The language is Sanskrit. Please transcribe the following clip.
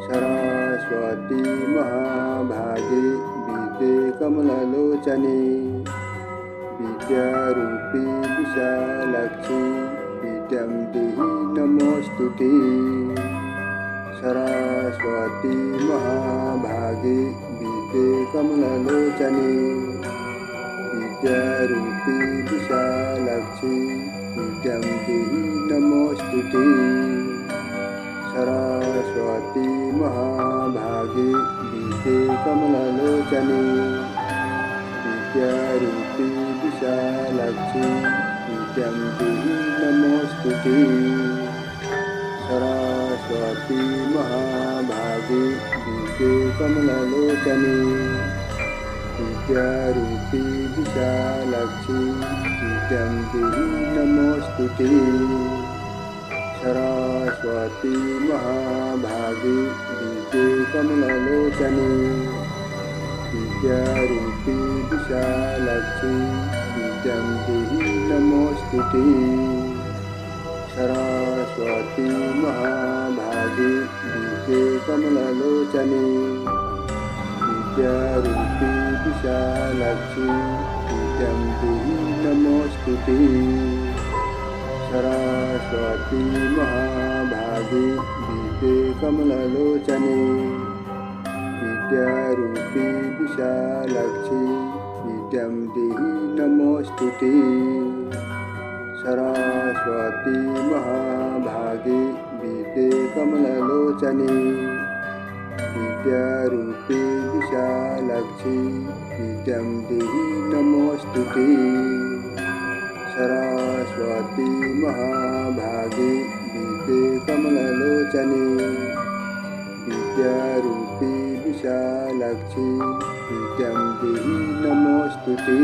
सरस्वती महाभागे विद्ये कमललोचने विद्यारूपी विशालाक्षी विद्यां देहि नमोऽस्तुते। सरस्वती महाभागे विद्ये कमललोचने विद्यारूपी विशालाक्षी विद्यां देहि नमोऽस्तुते। सरस्वती महाभागे विद्ये कमललोचने विद्यारूपी विशालाक्षी विद्यां देहि नमोऽस्तुते। सरस्वती महाभागे विद्ये कमललोचने विद्यारूपी विशालाक्षी विद्यां देहि नमोऽस्तुते। सरस्वती महाभागे विद्ये कमललोचने विद्यारूपी विशालाक्षी विद्यां देहि नमोऽस्तुते। सरस्वती महाभागे विद्ये कमललोचने विद्यारूपी विशालाक्षी विद्यां देहि नमोऽस्तुते। सरस्वती महाभागे विद्ये कमललोचने विद्यारूपी विशालाक्षी विद्यां देहि नमोऽस्तुते। सरस्वती महाभागे विद्ये कमललोचने विद्यारूपी विशालाक्षी विद्यां देहि नमोऽस्तुते। सरस्वती महाभागे विद्ये कमललोचने विद्यारूपी विशालाक्षी विद्यां देहि नमोऽस्तुते।